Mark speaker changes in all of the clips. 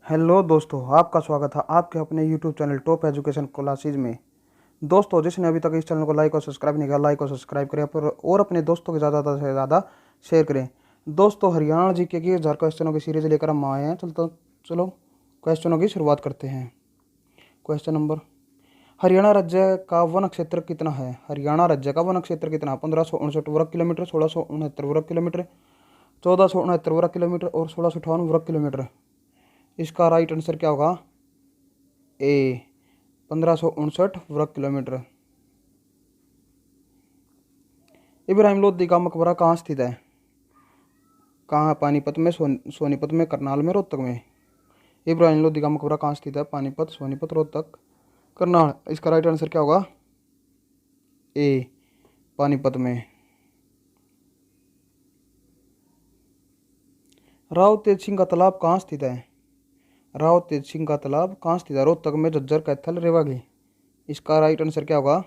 Speaker 1: Hello दोस्तों, आपका स्वागत है आपके अपने YouTube channel top education classes में। दोस्तों, जिसने अभी तक इस चैनल को लाइक और सब्सक्राइब नहीं किया, लाइक और सब्सक्राइब करें और अपने दोस्तों के ज़्यादा से ज़्यादा शेयर करें। दोस्तों, हरियाणा जीके की 1000 क्वेश्चनों की सीरीज लेकर हम आए हैं। चलो क्वेश्चनों की शुरुआत करते हैं। क्वेश्चन नंबर, हरियाणा राज्य का वन क्षेत्र कितना है? हरियाणा राज्य का वन क्षेत्र कितना? 1559 वर्ग किलोमीटर, 1669 वर्ग किलोमीटर, 1469 वर्ग किलोमीटर और 1658 वर्ग किलोमीटर। इसका राइट आंसर क्या होगा? ए 1559 वर्ग किलोमीटर। इब्राहिम लोदी का मकबरा कहाँ स्थित है? कहाँ है? पानीपत में, सोनीपत में, करनाल में, रोहतक में। इब्राहिम लोदी का मकबरा कहाँ स्थित है? पानीपत, सोनीपत, रोहतक, करनाल। इसका राइट आंसर क्या होगा? ए पानीपत में। राव तेज सिंह का तालाब कहाँ स्थित है? राव तेज सिंह का तालाब कहाँ स्थित है? रोहतक में, झज्जर, कैथल, रेवाड़ी। इसका राइट आंसर क्या होगा?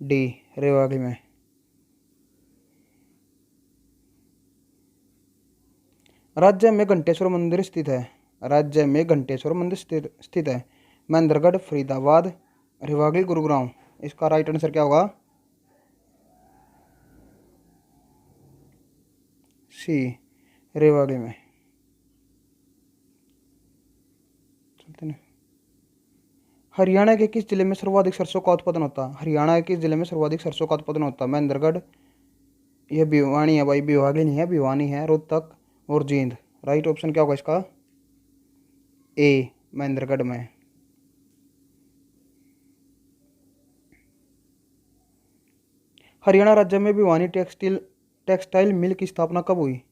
Speaker 1: डी रेवाड़ी में। राज्य में घंटेश्वर मंदिर स्थित है? राज्य में घंटेश्वर मंदिर स्थित है महेंद्रगढ़, फरीदाबाद, रेवाड़ी, गुरुग्राम। इसका राइट आंसर क्या होगा? सी रेवाड़ी में। चलते हैं। हरियाणा के किस जिले में सर्वाधिक सरसों का उत्पादन होता है? हरियाणा के किस जिले में सर्वाधिक सरसों का उत्पादन होता है? महेंद्रगढ़, यह भिवानी है भाई, भिवाड़ी नहीं है, भिवानी है, रोहतक और जींद। राइट ऑप्शन क्या होगा इसका? ए महेंद्रगढ़ में। हरियाणा राज्य में भिवानी टेक्सटाइल मिल की स्थापना कब हुई?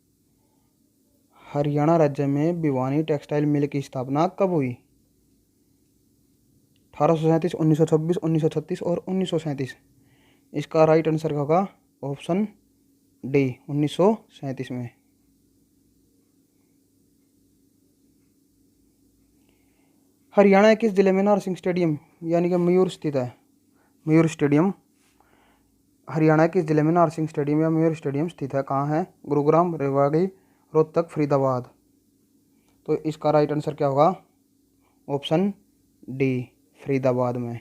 Speaker 1: हरियाणा राज्य में भिवानी टेक्सटाइल मिल की स्थापना कब हुई? 1837, 1926, 1936 और 1937। इसका राइट आंसर क्या होगा? ऑप्शन डी 1937 में। हरियाणा के किस जिले में नारसिंह स्टेडियम यानी कि मयूर स्थित है? मयूर स्टेडियम हरियाणा के किस जिले में नारसिंह स्टेडियम या मयूर स्टेडियम स्थित है? कहाँ है? गुरुग्राम, रेवाड़ी, रोहतक, फरीदाबाद। तो इसका राइट आंसर क्या होगा? ऑप्शन डी फरीदाबाद में।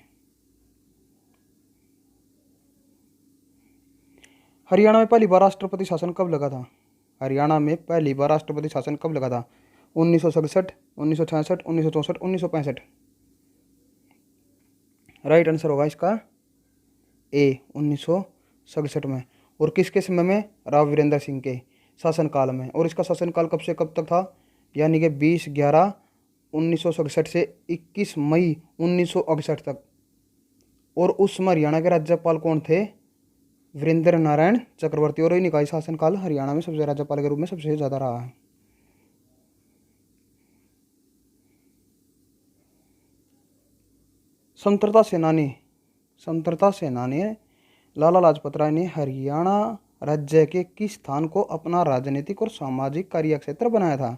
Speaker 1: हरियाणा में पहली बार राष्ट्रपति शासन कब लगा था? हरियाणा में पहली बार राष्ट्रपति शासन कब लगा था? 1967, 1966, 1964, 1965। राइट आंसर होगा इसका ए 1967 में। और किसके समय में? राव वीरेंद्र सिंह के शासनकाल में। और इसका शासनकाल कब से कब तक था? यानी कि 20/11/1967 से 21 मई 1968 तक। और उस समय हरियाणा के राज्यपाल कौन थे? वीरेंद्र नारायण चक्रवर्ती। और इन्हीं का शासनकाल हरियाणा में सबसे राज्यपाल के रूप में सबसे ज़्यादा रहा है। स्वतंत्रता सेनानी लाला लाजपत राय ने हरियाणा राज्य के किस स्थान को अपना राजनीतिक और सामाजिक कार्यक्षेत्र बनाया था?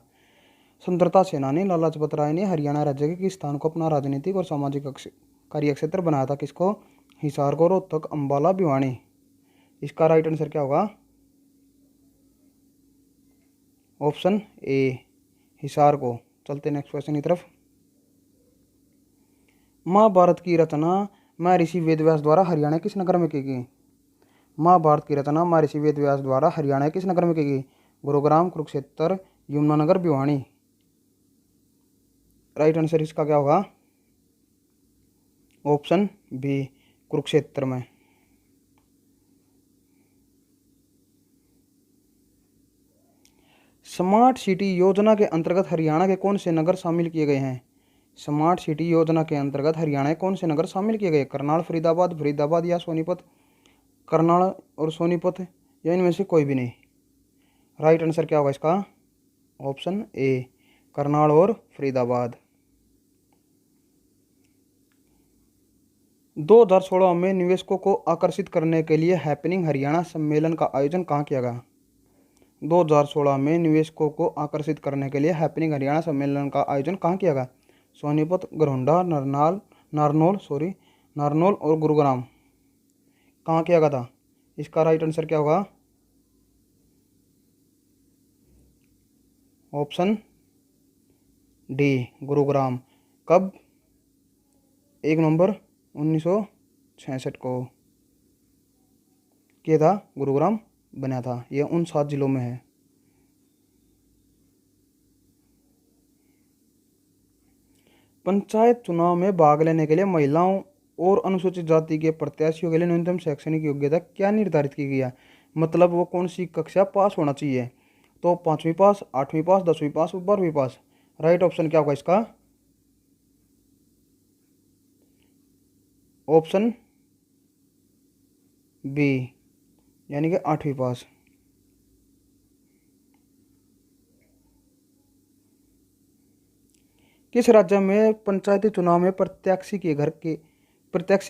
Speaker 1: स्वतंत्रता सेनानी लाला लाजपत राय ने हरियाणा राज्य के किस स्थान को अपना राजनीतिक और सामाजिक कार्यक्षेत्र बनाया था? किसको? हिसार को, रोहतक, अंबाला, भिवानी। इसका राइट आंसर क्या होगा? ऑप्शन ए हिसार को। चलते नेक्स्ट क्वेश्चन की तरफ। महाभारत की रचना महर्षि वेदव्यास द्वारा हरियाणा किस नगर में की गई? महाभारत की रचना महर्षि वेदव्यास द्वारा हरियाणा किस नगर में की गई? गुरुग्राम, कुरुक्षेत्र, यमुनानगर, भिवानी। राइट आंसर इसका क्या होगा? ऑप्शन बी कुरुक्षेत्र में। स्मार्ट सिटी योजना के अंतर्गत हरियाणा के कौन से नगर शामिल किए गए हैं? स्मार्ट सिटी योजना के अंतर्गत हरियाणा के कौन से नगर शामिल किए गए? करनाल, फरीदाबाद, फरीदाबाद या सोनीपत। करनाल और सोनीपत या इनमें से कोई भी नहीं। राइट आंसर क्या होगा इसका? ऑप्शन ए करनाल और फरीदाबाद। 2016 में निवेशकों को आकर्षित करने के लिए हैपनिंग हरियाणा सम्मेलन का आयोजन कहाँ किया गया? 2016 में निवेशकों को आकर्षित करने के लिए हैपनिंग हरियाणा सम्मेलन का आयोजन कहाँ किया गया? सोनीपत, गरोंडा, नारनौल और गुरुग्राम। कहाँ किया गया था? इसका राइट आंसर क्या होगा? Option D Gurugram. कब? 1 नवंबर 1966 को क्या था, गुरुग्राम बना था। यह उन 7 जिलों में है। पंचायत चुनाव में भाग लेने के लिए महिलाओं और अनुसूचित जाति के प्रत्याशियों के लिए न्यूनतम शैक्षणिक योग्यता क्या निर्धारित की गई है? मतलब वो कौन सी कक्षा पास होना चाहिए? तो 5वीं पास, 8वीं पास, 10वीं पास और 12वीं पास। राइट ऑप्शन क्या होगा इसका? ऑप्शन बी, यानी कि 8वीं पास। किस राज्य में पंचायती चुनाव में प्रत्याशी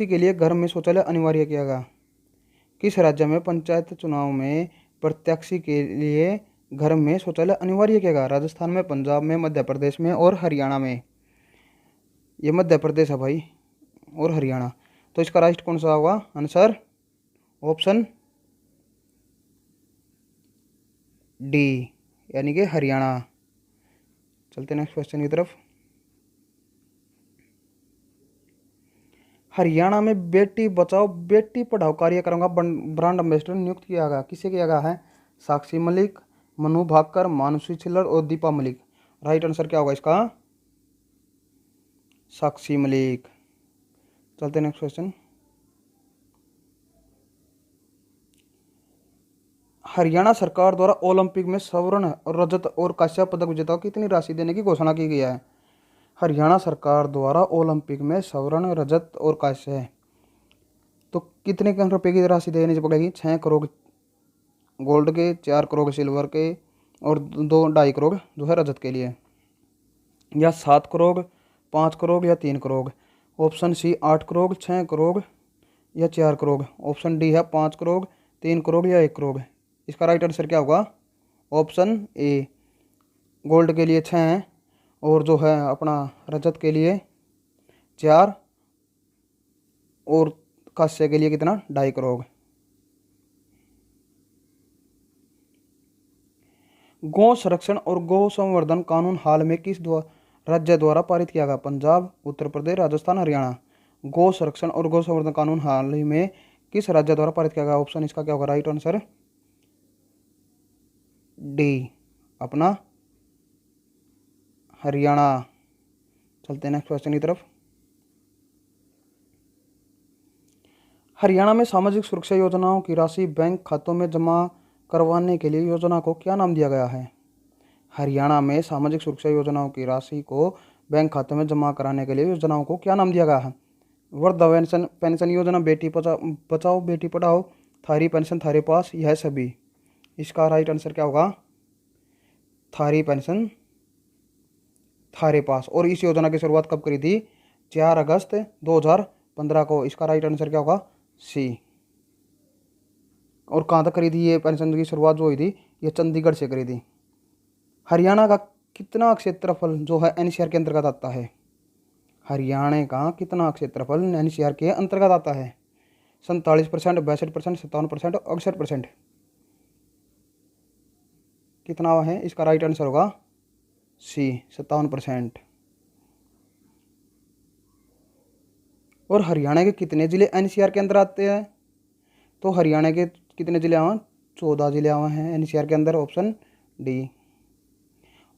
Speaker 1: के लिए घर में शौचालय अनिवार्य किया गया? किस राज्य में पंचायत चुनाव में प्रत्याशी के लिए घर में शौचालय अनिवार्य किया गया? राजस्थान में, पंजाब में, मध्य प्रदेश में और हरियाणा में। ये मध्य प्रदेश है भाई और हरियाणा। तो इसका राइट कौन सा होगा आंसर? ऑप्शन डी, यानी कि हरियाणा। चलते नेक्स्ट क्वेश्चन की तरफ। हरियाणा में बेटी बचाओ बेटी पढ़ाओ कार्यक्रम का ब्रांड एम्बेसडर नियुक्त किया गया। किसे किया गया है? साक्षी मलिक, मनु भाकर, मानसी छिल्लर और दीपा मलिक। राइट आंसर क्या होगा इसका? साक्षी मलिक। चलते नेक्स्ट क्वेश्चन। हरियाणा सरकार द्वारा ओलंपिक में स्वर्ण, रजत और कांस्य पदक विजेताओं को कितनी राशि देने की घोषणा की गई है? हरियाणा सरकार द्वारा ओलंपिक में स्वर्ण, रजत और कांस्य है तो कितने रुपए की राशि देनी पड़ेगी? 6 करोड़ गोल्ड के, 4 करोड़ सिल्वर के और 2.5 करोड़ जो है रजत के लिए, या 7 करोड़, 5 करोड़ या 3 करोड़। ऑप्शन सी 8 करोड़, 6 करोड़ या 4 करोड़। ऑप्शन डी है 5 करोड़, 3 करोड़ या 1 करोड़। इसका राइट आंसर क्या होगा? ऑप्शन ए, गोल्ड के लिए 6 और जो है अपना रजत के लिए 4 और कांस्य के लिए कितना? 2.5 करोड़। गौ संरक्षण और गौ संवर्धन कानून हाल में किस राज्य द्वारा पारित किया गया? पंजाब, उत्तर प्रदेश, राजस्थान, हरियाणा। गौ संरक्षण और गौ संवर्धन कानून हाल ही में किस राज्य द्वारा पारित किया गया? ऑप्शन इसका क्या होगा? राइट आंसर डी, अपना हरियाणा। चलते हैं नेक्स्ट क्वेश्चन की तरफ। हरियाणा में सामाजिक सुरक्षा योजनाओं की राशि बैंक खातों में जमा करवाने के लिए योजना को क्या नाम दिया गया है? हरियाणा में सामाजिक सुरक्षा योजनाओं की राशि को बैंक खाते में जमा कराने के लिए योजनाओं को क्या नाम दिया गया है? वृद्ध पेंशन योजना, बेटी बचाओ बेटी पढ़ाओ, थारी पेंशन, थारे पास, यह सभी। इसका राइट आंसर क्या होगा? थारी पेंशन, थारे पास। और इस योजना की शुरुआत कब करी थी? 4 अगस्त 2015 को। इसका राइट आंसर क्या होगा? सी। और कहाँ तक करी थी ये पेंशन की शुरुआत जो हुई थी? ये चंडीगढ़ से करी थी। हरियाणा का कितना क्षेत्रफल जो है एनसीआर के अंतर्गत आता है? हरियाणा का कितना क्षेत्रफल एनसीआर के अंतर्गत आता है? 47%, 62%, 57%, 68%। कितना है? इसका राइट आंसर होगा सी, 57%। और हरियाणा के कितने जिले एनसीआर के अंदर आते हैं? तो हरियाणा के कितने जिले आए? 14 जिले आए हैं एनसीआर के अंदर। Option D.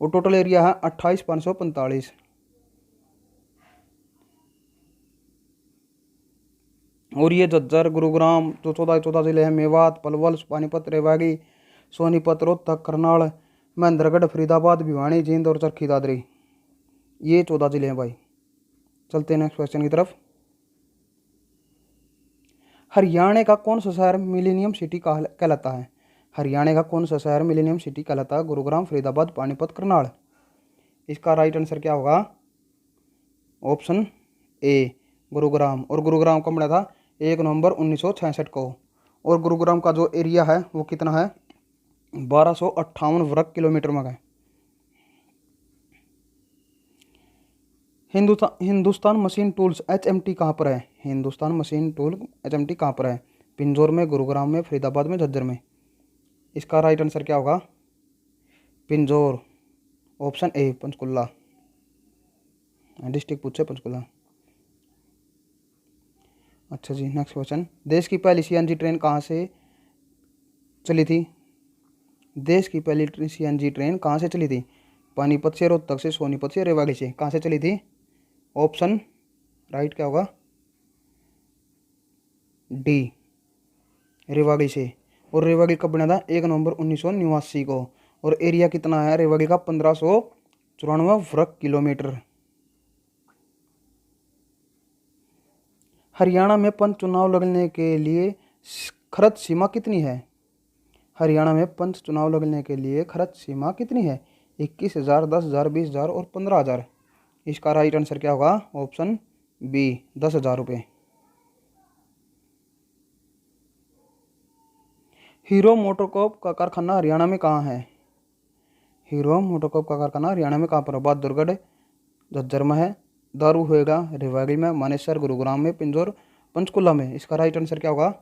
Speaker 1: और टोटल एरिया है 28,545। और ये झज्जर, गुरुग्राम जो 14 जिले हैं, मेवात, पलवल, पानीपत, रेवाड़ी, सोनीपत, रोहतक, करनाल, महेंद्रगढ़, फरीदाबाद, भिवानी, जींद और चरखी दादरी, ये 14 जिले हैं भाई। चलते हैं नेक्स्ट क्वेश्चन की तरफ। हरियाणा का कौन सा शहर मिलेनियम सिटी कहलाता है? हरियाणा का कौन सा शहर मिलेनियम सिटी कहलाता है? गुरुग्राम, फरीदाबाद, पानीपत, करनाल। इसका राइट आंसर क्या होगा? Option A, Gurugram. और गुरुग्राम कब बना था? 1 नवंबर 1966 को। और गुरुग्राम का जो एरिया है वो कितना है? 1258 वर्ग किलोमीटर में है। हिंदुस्तान मशीन टूल्स HMT कहाँ पर है? हिंदुस्तान मशीन टूल HMT कहाँ पर है? पिंजौर में, गुरुग्राम में, फरीदाबाद में, झज्जर में। इसका राइट आंसर क्या होगा? Pinjore. Option A, Panchkula. District पूछे पंचकुला। अच्छा जी, नेक्स्ट क्वेश्चन, देश की पहली सीएनजी ट्रेन कहाँ से चली थी? देश की पहली सीएनजी ट्रेन कहाँ से चली थी? पानीपत से, रोहतक से, सोनीपत से, रेवाड़ी से। कहाँ से चली थी? ऑप्शन राइट क्या होगा? डी, रेवाड़ी से। और रेवाड़ी कब बना था? 1 नवंबर 1989 को। और एरिया कितना है रेवाड़ी का? 1594 वर्ग किलोमीटर। हरियाणा में पंच चुनाव लड़ने के लिए खर्च सीमा कितनी है? हरियाणा में पंच चुनाव लड़ने के लिए खर्च सीमा कितनी है? 21,000, 10,000, 20,000 और 15,000। इसका राइट आंसर क्या होगा? ऑप्शन बी, 10,000 रुपये। हीरो मोटोकॉर्प का कारखाना हरियाणा में कहाँ है? हीरो मोटोकॉर्प का कारखाना हरियाणा में कहाँ पर है? बहादुरगढ़, झज्जर में है, दारू होएगा रेवाड़ी में, मानेसर गुरुग्राम में, पिंजौर पंचकुला में। इसका राइट आंसर क्या होगा?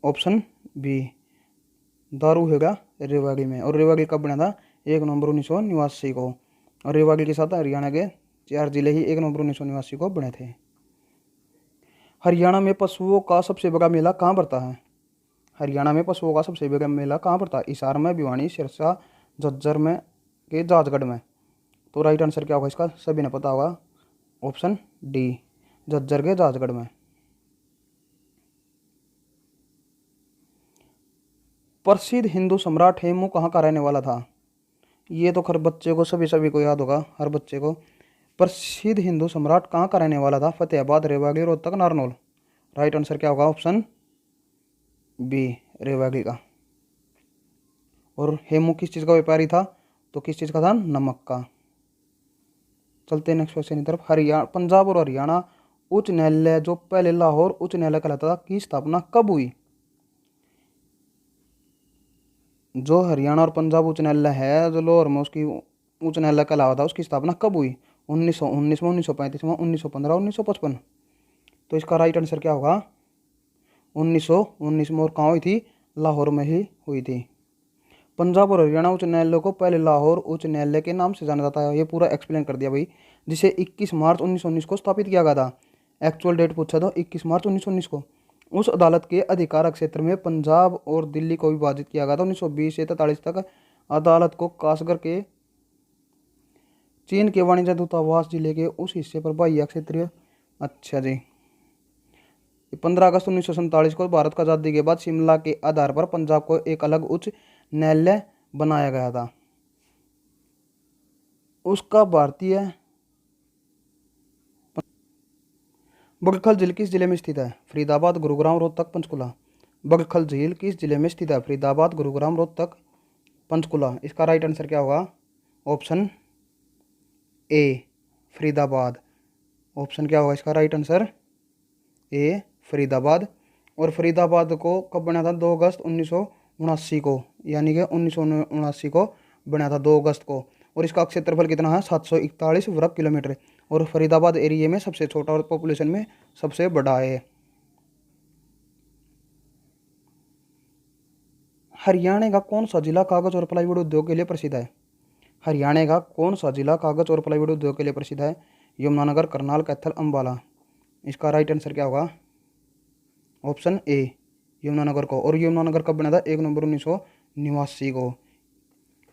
Speaker 1: ऑप्शन बी, दारू होएगा रेवाड़ी में। और रेवाड़ी कब बना था? 1 नवंबर 1989 को। और रेवाड़ी के साथ हरियाणा के 4 जिले ही 1 नवंबर 1989 को बने थे। हरियाणा में पशुओं का सबसे बड़ा मेला कहाँ पड़ता है? हरियाणा में पशुओं का सबसे बड़ा मेला कहाँ पड़ता है? हिसार में, भिवानी, सिरसा, झज्जर में के जाजगढ़ में। तो राइट आंसर क्या होगा इसका? सभी ने पता होगा, ऑप्शन डी, झज्जर के जाजगढ़ में। प्रसिद्ध हिंदू सम्राट हेमू कहाँ का रहने वाला था? ये तो हर बच्चे को, सभी को याद होगा, हर बच्चे को। प्रसिद्ध हिंदू सम्राट कहाँ का रहने वाला था? फतेहाबाद, रेवाड़ी, रोहतक, नारनौल। राइट आंसर क्या होगा? ऑप्शन बी, रेवाड़ी का। और हेमू किस चीज़ का व्यापारी था? तो किस चीज़ का था? नमक का। चलते हैं नेक्स्ट क्वेश्चन की तरफ। हरियाणा, पंजाब और हरियाणा उच्च न्यायालय जो पहले लाहौर उच्च न्यायालय कहलाता था, की स्थापना कब हुई? जो हरियाणा और पंजाब उच्च न्यायालय है, जो लाहौर में उसकी उच्च न्यायालय कहलावा था, उसकी स्थापना कब हुई? 1919 में, 1935 में, 1915, 1955। तो इसका राइट आंसर क्या होगा? 1919 में। और कहाँ हुई थी? लाहौर में ही हुई थी। पंजाब और हरियाणा उच्च न्यायालय को पहले लाहौर उच्च न्यायालय के नाम से जाना जाता है। ये पूरा एक्सप्लेन कर दिया भाई, जिसे 21 मार्च 1919 को स्थापित किया गया था। एक्चुअल डेट पूछा था 21 मार्च 1919 को। उस अदालत के अधिकार क्षेत्र में पंजाब और दिल्ली को विभाजित किया गया था। 1920 से 43 तक अदालत को खासकर के चीन के वाणिज्य दूतावास जिले के उस हिस्से पर बाह्य क्षेत्रीय। अच्छा जी, 15 अगस्त 1947 को भारत का आज़ादी के बाद शिमला के आधार पर पंजाब को एक अलग उच्च न्यायालय बनाया गया था। उसका भारतीय बगखल झील किस जिले में स्थित है? फरीदाबाद, गुरुग्राम, रोहतक, पंचकुला। बगखल झील किस जिले में स्थित है? फरीदाबाद, गुरुग्राम, रोहतक, पंचकुला। इसका राइट आंसर क्या होगा? Option A, Faridabad. ऑप्शन क्या होगा इसका राइट आंसर? ए, फरीदाबाद। और फरीदाबाद को कब बना था? 2 अगस्त 1979 को, यानी कि 1979 को बना था, 2 अगस्त को। और इसका क्षेत्रफल कितना है? 741 वर्ग किलोमीटर। और फरीदाबाद एरिया में सबसे छोटा और पॉपुलेशन में सबसे बड़ा है। हरियाणा का कौन सा जिला कागज और प्लाईवुड उद्योग के लिए प्रसिद्ध है? हरियाणा का कौन सा जिला कागज और प्लाईवुड उद्योग के लिए प्रसिद्ध है? यमुनानगर, करनाल, कैथल, अम्बाला। इसका राइट आंसर क्या होगा? ऑप्शन ए, यमुनानगर को। और यमुनानगर कब बना था? 1 नवंबर 1989 को।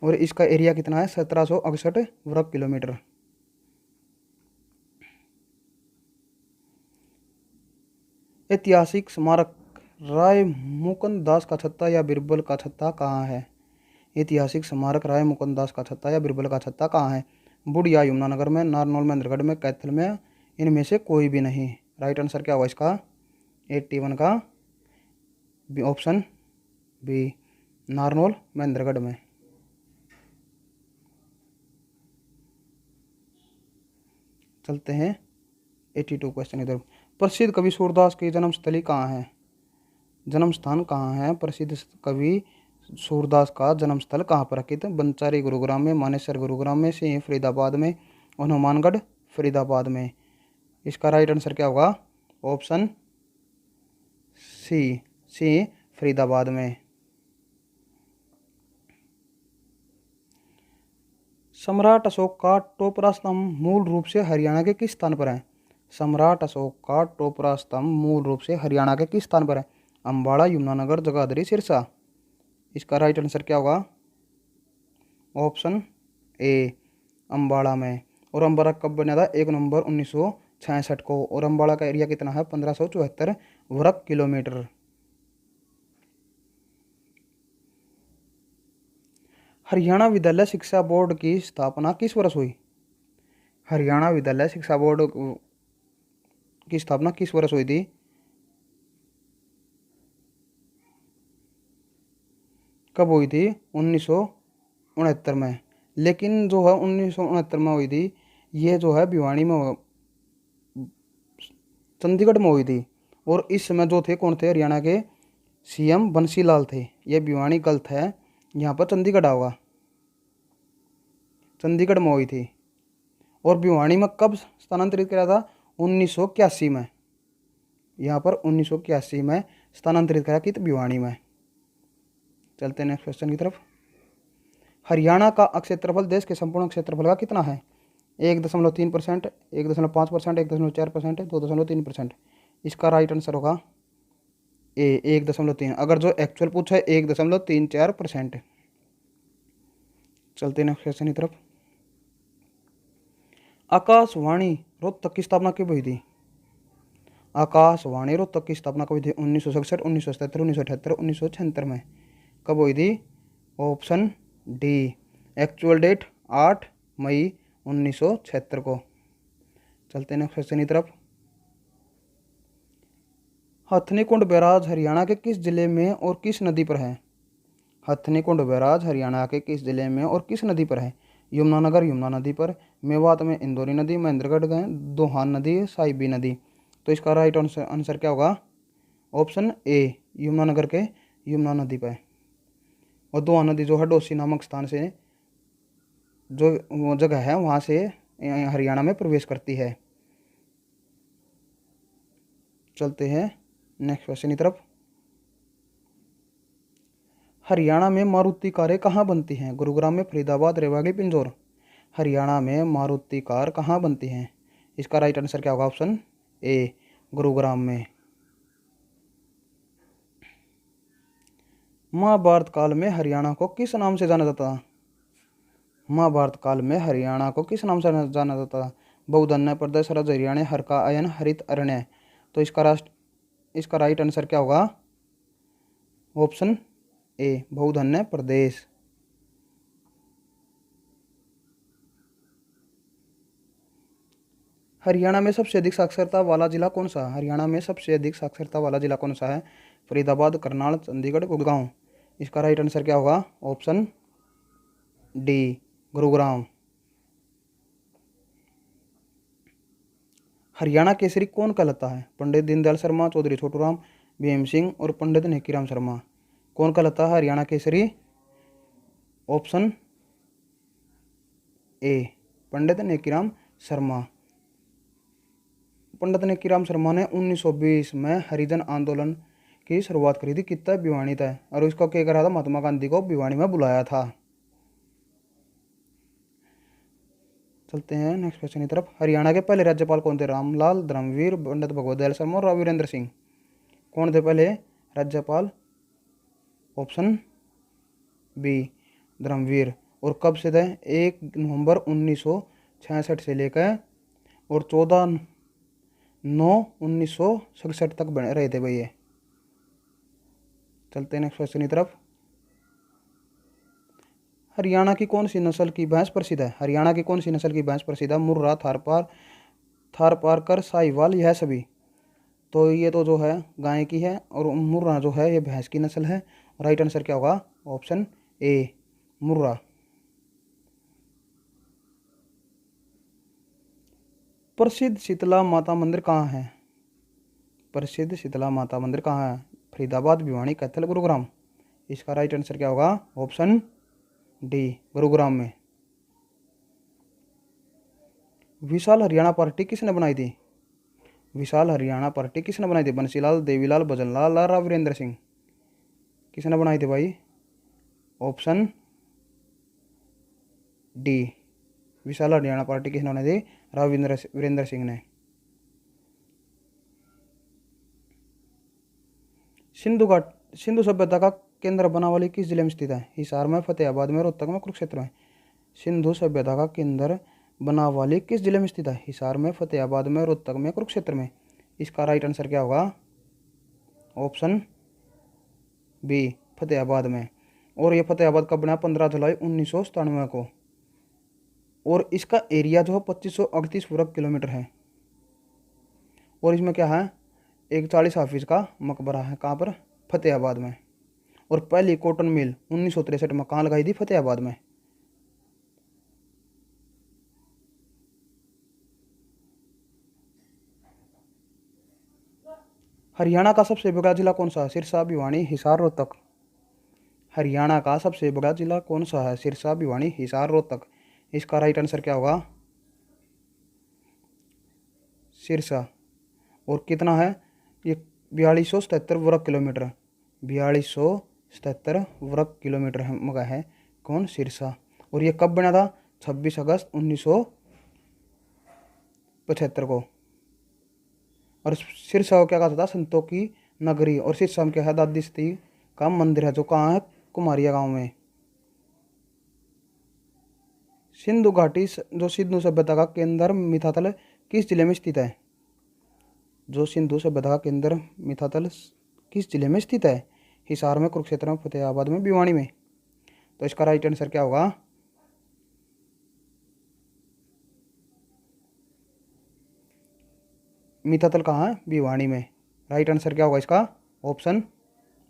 Speaker 1: और इसका एरिया कितना है? 1768 वर्ग किलोमीटर। ऐतिहासिक स्मारक राय मुकुंद दास का छत्ता या बिरबल का छत्ता कहाँ है? ऐतिहासिक स्मारक राय मुकुंद दास का छत्ता या बिरबल का छत्ता कहाँ है? बुढ़िया, यमुनानगर में, नारनौल, महेंद्रगढ़ में, कैथल में, इनमें से कोई भी नहीं। राइट आंसर क्या होगा इसका? 81 का ऑप्शन बी, नारनौल, महेंद्रगढ़ में। चलते हैं 82 क्वेश्चन इधर। प्रसिद्ध कवि सूरदास की जन्मस्थली कहाँ है? जन्म स्थान कहाँ है प्रसिद्ध कवि सूरदास का? जन्मस्थल कहाँ पर स्थित? बंचारी गुरुग्राम में, मानेसर गुरुग्राम में, सिंह फरीदाबाद में, और हनुमानगढ़ फरीदाबाद में। इसका राइट आंसर क्या होगा? ऑप्शन सी, सिंह फरीदाबाद में। सम्राट अशोक का टोपरा स्तंभ मूल रूप से हरियाणा के किस स्थान पर है? सम्राट अशोक का टोपरा स्तंभ मूल रूप से हरियाणा के किस स्थान पर है? अंबाला, यमुनानगर, जगाधरी, सिरसा। इसका राइट आंसर क्या होगा? ऑप्शन ए, अंबाला में। और अंबाला कब बना था? 1 नवंबर 1966 को। और अंबाला का एरिया कितना है? 1574 वर्ग किलोमीटर। हरियाणा विद्यालय शिक्षा बोर्ड की स्थापना किस वर्ष हुई? हरियाणा विद्यालय शिक्षा बोर्ड की स्थापना किस वर्ष हुई थी? कब हुई थी? 1969 में। लेकिन जो है 1969 में हुई थी, ये जो है भिवानी में, चंडीगढ़ में हुई थी। और इस समय जो थे कौन थे? हरियाणा के सीएम बंसी लाल थे। ये भिवानी गलत है, यहाँ पर चंडीगढ़ होगा। चंडीगढ़ में हुई थी। और भिवानी में कब स्थानांतरित किया था? 1981 में। यहाँ पर 1981 में स्थानांतरित करा कि भिवानी में। चलते हैं नेक्स्ट क्वेश्चन की तरफ। हरियाणा का क्षेत्रफल देश के संपूर्ण क्षेत्रफल का कितना है? 1.3%, 1.5%, 1.4%, 2.3%। इसका राइट आंसर होगा ए, 1.3। अगर जो एक्चुअल पूछा है 1.34%। चलते हैं नेक्स्ट क्वेश्चन की तरफ। आकाशवाणी रोहतक की स्थापना कब हुई थी? आकाशवाणी रोहतक की स्थापना कब हुई थी? 1967, 1977, 1978, 1976 में। कब हुई थी? ऑप्शन डी, एक्चुअल डेट 8 मई 1976 को। चलते हैं नेक्स्ट क्वेश्चन की तरफ। हथनीकुंड बैराज हरियाणा के किस जिले में और किस नदी पर है? हथनीकुंड बैराज हरियाणा के किस जिले में और किस नदी पर है? यमुनानगर यमुना नदी पर, मेवात में इंदौरी नदी, महेंद्रगढ़ में दोहान नदी, साहिबी नदी। तो इसका राइट आंसर क्या होगा? ऑप्शन ए, यमुनानगर के यमुना नदी पर। और दोहान नदी जो है डोसी नामक स्थान से, जो वो जगह है वहाँ से हरियाणा में प्रवेश करती है। चलते हैं नेक्स्ट क्वेश्चन की तरफ। हरियाणा में मारुति कारें कहाँ बनती हैं? गुरुग्राम में, फरीदाबाद, रेवाड़ी, पिंजौर। हरियाणा में मारुति कार कहाँ बनती हैं? इसका राइट आंसर क्या होगा? ऑप्शन ए, गुरुग्राम में। महाभारत काल में हरियाणा को किस नाम से जाना जाता था? महाभारत काल में हरियाणा को किस नाम से जाना जाता था? बहुधन्य प्रदेश, रज हरियाणा, हरका अयन, हरित अरण्य। तो इसका राइट आंसर क्या होगा? ऑप्शन ए, बहुधन्य प्रदेश। हरियाणा में सबसे अधिक साक्षरता वाला जिला कौन सा है? हरियाणा में सबसे अधिक साक्षरता वाला जिला कौन सा है? फरीदाबाद, करनाल, चंडीगढ़, गुड़गांव। इसका राइट आंसर क्या होगा? Option D, Gurugram. हरियाणा केसरी कौन कहलाता है? पंडित दीनदयाल शर्मा, चौधरी छोटूराम, भीम सिंह और पंडित नेकीराम शर्मा। कौन कहलाता है हरियाणा केसरी? ऑप्शन ए, पंडित नेकीराम शर्मा। पंडित नेकीराम शर्मा ने 1920 में हरिजन आंदोलन की शुरुआत करी थी कितना? भिवानी तय। और इसको क्या करा था? महात्मा गांधी को भिवानी में बुलाया था। चलते हैं नेक्स्ट क्वेश्चन की तरफ। हरियाणा के पहले राज्यपाल कौन थे? रामलाल, धर्मवीर, पंडित भगवत दयाल शर्मा और वीरेंद्र सिंह। कौन थे पहले राज्यपाल? Option B, Dharmveer. और कब से थे? 1 नवंबर 1966 से लेकर और 14/9/1967 तक बने रहे थे भैया। चलते हैं नेक्स्ट क्वेश्चन की तरफ। हरियाणा की कौन सी नस्ल की भैंस प्रसिद्ध है? हरियाणा की कौन सी नस्ल की भैंस प्रसिद्ध है? मुर्रा, थारपारकर, साहिवाल, यह सभी। तो ये तो जो है गाय की है और मुर्रा जो है ये भैंस की नस्ल है। राइट आंसर क्या होगा? ऑप्शन ए, मुर्रा। प्रसिद्ध शीतला माता मंदिर कहाँ है? प्रसिद्ध शीतला माता मंदिर कहाँ है? फरीदाबाद, भिवानी, कैथल, गुरुग्राम। इसका राइट आंसर क्या होगा? ऑप्शन डी, गुरुग्राम में। विशाल हरियाणा पार्टी किसने बनाई थी? विशाल हरियाणा पार्टी किसने बनाई थी? बंसीलाल, देवीलाल, भजनलाल, लाला वीरेंद्र सिंह। किसने बनाई थी भाई? ऑप्शन डी, विशाल हरियाणा पार्टी किन्होंने दी? राव वीरेंद्र सिंह ने। सिंधु सभ्यता का केंद्र बनावली किस जिले में स्थित है? हिसार में, फतेहाबाद में, रोहतक में, कुरुक्षेत्र में। सिंधु सभ्यता का केंद्र बनावली किस जिले में स्थित है? हिसार में, फतेहाबाद में, रोहतक में, कुरुक्षेत्र में। इसका राइट आंसर क्या होगा? ऑप्शन बी, फतेहाबाद में। और ये फतेहाबाद कब बना? 15 जुलाई 1997 को। और इसका एरिया जो है 2538 वर्ग किलोमीटर है। और इसमें क्या है? एक 40 हाफिज का मकबरा है। कहाँ पर? फतेहाबाद में। और पहली कॉटन मिल 1963 में कहाँ लगाई थी? फतेहाबाद में। हरियाणा का सबसे बड़ा जिला कौन सा है? सिरसा, भिवानी, हिसार, रोहतक। हरियाणा का सबसे बड़ा जिला कौन सा है? सिरसा, भिवानी, हिसार, रोहतक। इसका राइट आंसर क्या होगा? सिरसा। और कितना है ये? 4277 वर्ग किलोमीटर। 4277 वर्ग किलोमीटर मगा है कौन? सिरसा। और ये कब बना था? 26 अगस्त 1975 को। और सिरसा को क्या कहा था? संतों की नगरी। और सिरसा में क्या है? दादी सती का मंदिर है, जो कहाँ है? कुमारिया गांव में। सिंधु घाटी जो सिंधु सभ्यता का केंद्र मिथातल किस जिले में स्थित है? जो सिंधु सभ्यता का केंद्र मिथातल किस जिले में स्थित है? हिसार में, कुरुक्षेत्र में, फतेहाबाद में, भिवानी में। तो इसका राइट आंसर क्या होगा? मिथातल कहाँ है? भिवानी में। राइट आंसर क्या होगा इसका? ऑप्शन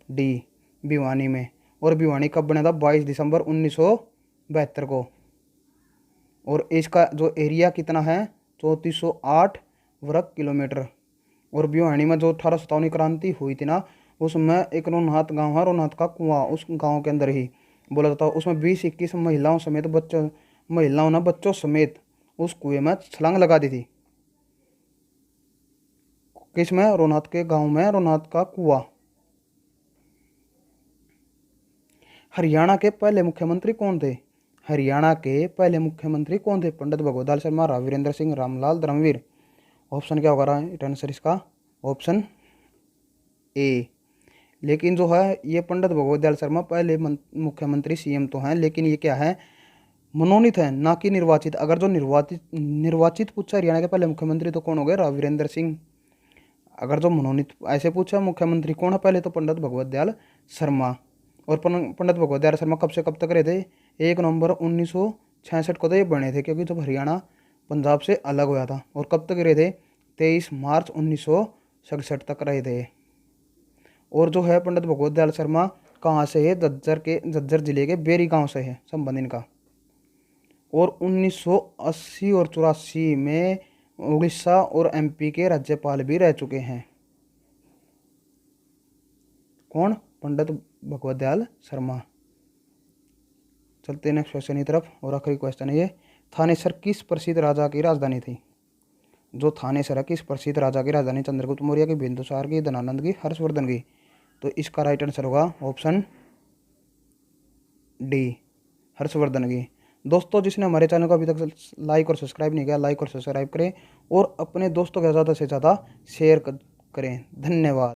Speaker 1: डी, भिवानी में। और भिवानी कब बना था? 22 दिसंबर 1972 को। और इसका जो एरिया कितना है? 3408 वर्ग किलोमीटर। और भिवानी में जो 1857 क्रांति हुई थी ना, उसमें एक रोनहाथ गांव है, रोनहाथ का कुआं, उस गांव के अंदर ही बोला जाता है। उसमें 20-21 महिलाओं समेत महिलाओं ने बच्चों समेत उस कुएं में छलांग लगा दी थी। किसमें? रोनहाथ के गांव में, रोनहाथ का कुआं। हरियाणा के पहले मुख्यमंत्री कौन थे? हरियाणा के पहले मुख्यमंत्री कौन थे? पंडित भगवत शर्मा, राव वीरेंद्र सिंह, रामलाल धर्मवीर। ऑप्शन क्या होगा राइट आंसर इसका? Option A. लेकिन जो है ये पंडित भगवत शर्मा पहले मुख्यमंत्री सीएम तो हैं, लेकिन ये क्या है? मनोनीत है, ना कि निर्वाचित। अगर जो निर्वाचित पूछा हरियाणा के पहले मुख्यमंत्री तो कौन हो गए? राव वीरेंद्र सिंह। अगर जो मनोनीत ऐसे पूछा मुख्यमंत्री कौन है पहले, तो पंडित भगवत दयाल शर्मा। और पंडित भगवत दयाल शर्मा कब से कब तक रहे थे? 1 नवंबर 1966 को तो ये बने थे, क्योंकि जब हरियाणा पंजाब से अलग हुआ था। और कब तक रहे थे? 23 मार्च 1967 तक रहे थे। और जो है पंडित भगवत दयाल शर्मा कहाँ से है? झज्जर जिले के बेरी गांव से है संबंध इनका। और 1980 और 84 में उड़ीसा और एमपी के राज्यपाल भी रह चुके हैं। कौन? पंडित भगवत दयाल शर्मा। चलते नेक्स्ट क्वेश्चन की तरफ। और आखिरी क्वेश्चन है ये, थानेसर किस प्रसिद्ध राजा की राजधानी थी? जो थानेसर है किस प्रसिद्ध राजा की राजधानी? चंद्रगुप्त मौर्य की, बिंदुसार की, धनानंद की, हर्षवर्धन की। तो इसका राइट आंसर होगा ऑप्शन डी, हर्षवर्धन की। दोस्तों जिसने हमारे चैनल को अभी तक लाइक और सब्सक्राइब नहीं किया, लाइक और सब्सक्राइब करें और अपने दोस्तों के ज़्यादा से ज़्यादा शेयर करें। धन्यवाद।